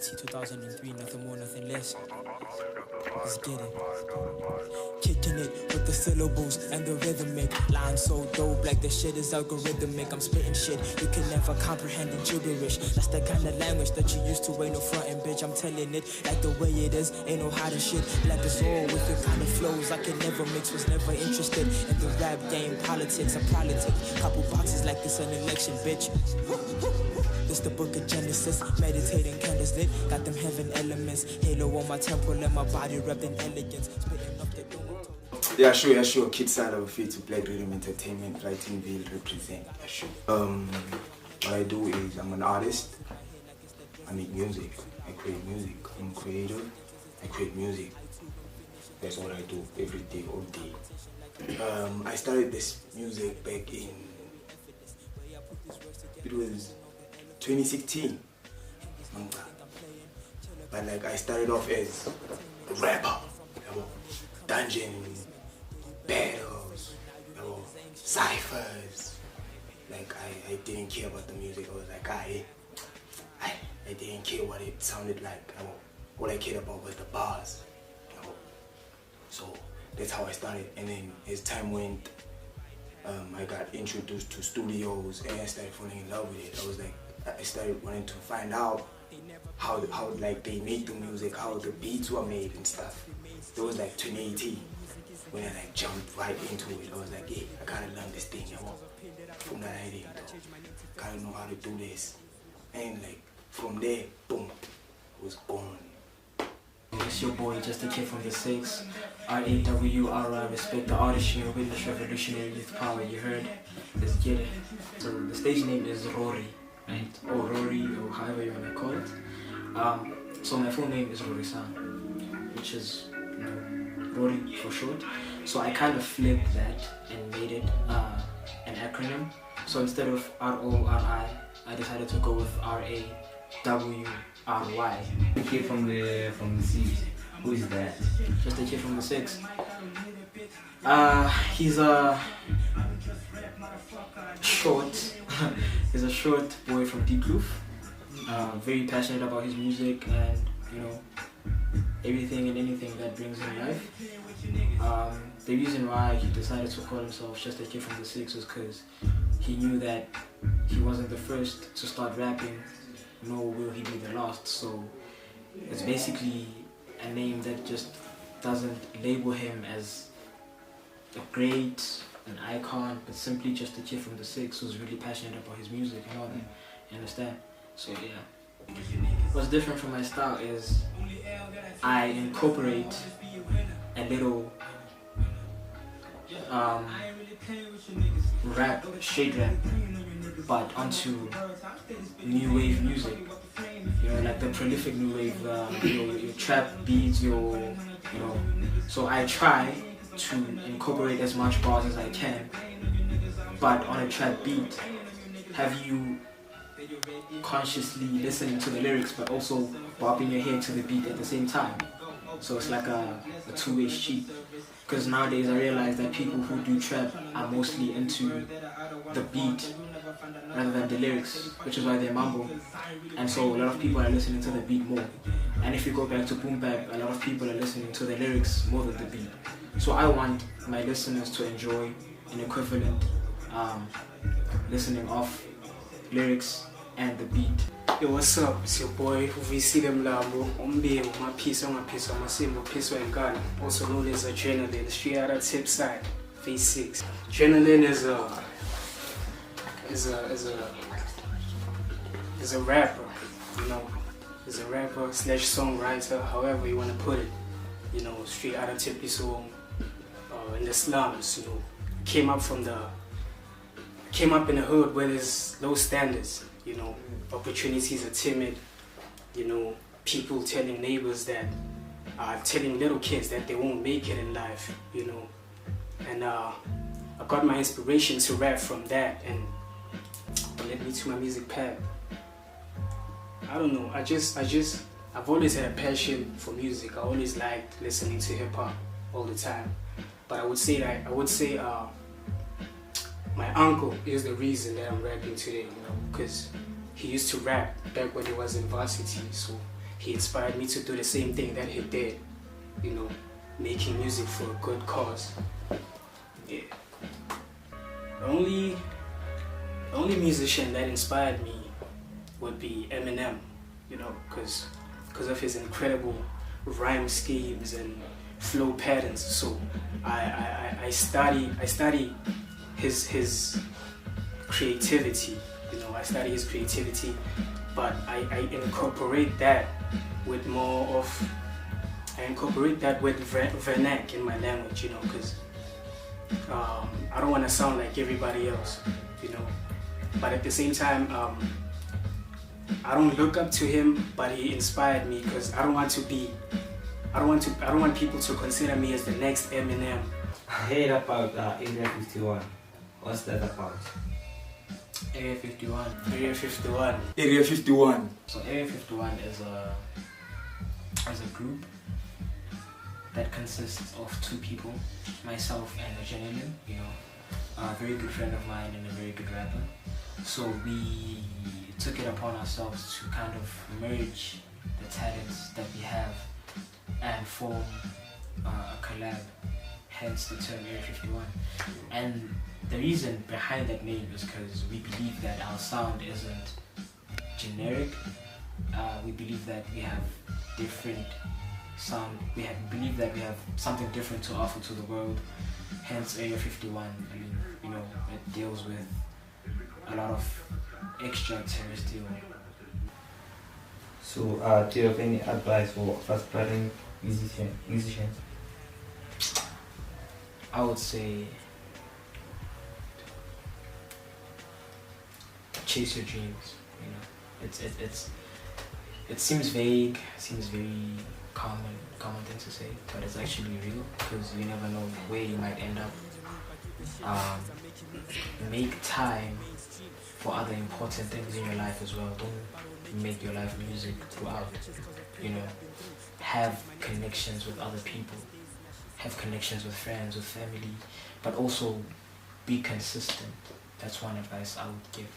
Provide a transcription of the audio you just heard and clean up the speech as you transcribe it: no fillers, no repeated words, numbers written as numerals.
T 2003, nothing more, nothing less. Let's get it. Kicking it with the syllables and the rhythmic. Line so dope, like the shit is algorithmic. I'm spitting shit you can never comprehend in gibberish. That's the kind of language that you used to, ain't no frontin', bitch. I'm telling it like the way it is, ain't no hiding shit. Black is all with the kind of flows I can never mix. Was never interested in the rap game, politics and politics. Couple boxes like this an election, bitch. This the book of Genesis, meditating candles lit. Got them heaven elements, halo on my temple and my body repping elegance. Spitting up the dome. Yeah, sure. Kid side of it to Black Rhythm Entertainment, Writingville represent. Yeah, sure. What I do is I'm an artist. I make music. I create music. I'm a creator. I create music. That's what I do every day, all day. I started this music back in, it was 2016. But like I started off as a rapper, dungeon battles, ciphers. Like I didn't care about the music. I was like I didn't care what it sounded like. All I cared about was the bars. So that's how I started. And then as time went, I got introduced to studios and I started falling in love with it. I was like, I started wanting to find out how like they make the music, how the beats were made and stuff. It was like 2018 when I like jumped right into it. I was like, hey, I gotta learn this thing. From that idea, I gotta know how to do this. And like from there, boom, I was born. It's your boy, just a kid from the 6. R-A-W-R-I, respect the artistry and witness revolutionary youth power, you heard? Let's get it. So the stage name is Rory, right? Or Rory, or however you want to call it. So my full name is Rory-san, which is, Rory for short. So I kind of flipped that and made it an acronym. So instead of R-O-R-I, I decided to go with R-A-W-R-Y. The kid from the 6. Who is that? Just a kid from the 6. He's a short. He's a short boy from Deep Kloof. Very passionate about his music and everything and anything that brings him life. The reason why he decided to call himself Just a Kid from the 6 was because he knew that he wasn't the first to start rapping, nor will he be the last. So it's basically a name that just doesn't label him as a great, an icon, but simply just a kid from the 6 who's really passionate about his music and all that. You understand? So yeah. What's different from my style is I incorporate a little rap, shade rap, but onto new wave music. Like the prolific new wave, your trap beats, so I try to incorporate as much bars as I can, but on a trap beat, have you consciously listening to the lyrics but also bobbing your head to the beat at the same time. So it's like a two-way street. Because nowadays I realize that people who do trap are mostly into the beat rather than the lyrics, which is why they mumble. And so a lot of people are listening to the beat more. And if you go back to boom bap, a lot of people are listening to the lyrics more than the beat. So I want my listeners to enjoy an equivalent listening of lyrics and the beat. Yo, what's up? It's your boy VC Mlambo. Umbe, my piece on my symbol, piece in Ghana, also known as Adrenaline, straight out of Tip Side, Phase 6. Adrenaline is a rapper, is a rapper slash songwriter, however you want to put it. Straight out of Tip Song, in the slums. Came up in the hood where there's low standards. Opportunities are timid. People telling neighbors that, telling little kids that they won't make it in life. And I got my inspiration to rap from that, and it led me to my music path. I don't know. I've always had a passion for music. I always liked listening to hip hop all the time. But I would say my uncle is the reason that I'm rapping today, because he used to rap back when he was in varsity. So he inspired me to do the same thing that he did, you know, making music for a good cause. Yeah. The only musician that inspired me would be Eminem, you know, because of his incredible rhyme schemes and flow patterns. So I study his creativity, you know, I study his creativity, but I incorporate that with vernac in my language, you know, because I don't want to sound like everybody else, you know, but at the same time, I don't look up to him, but he inspired me, because I don't want people to consider me as the next Eminem. I heard about Area 51. What's that about? Area 51. Area 51. Area 51. So Area 51 is a group that consists of two people, myself and a gentleman, you know, a very good friend of mine and a very good rapper. So we took it upon ourselves to kind of merge the talents that we have and form a collab, hence the term Area 51. And the reason behind that name is because we believe that our sound isn't generic. We believe that we have different sound. We believe that we have something different to offer to the world. Hence Area 51. I mean, you know, it deals with a lot of extraterrestrial. So, do you have any advice for aspiring musicians? I would say chase your dreams. You know, it seems vague, seems very common thing to say, but it's actually real, because you never know where you might end up. Make time for other important things in your life as well. Don't make your life music throughout. You know, have connections with other people, have connections with friends, with family, but also be consistent. That's one advice I would give.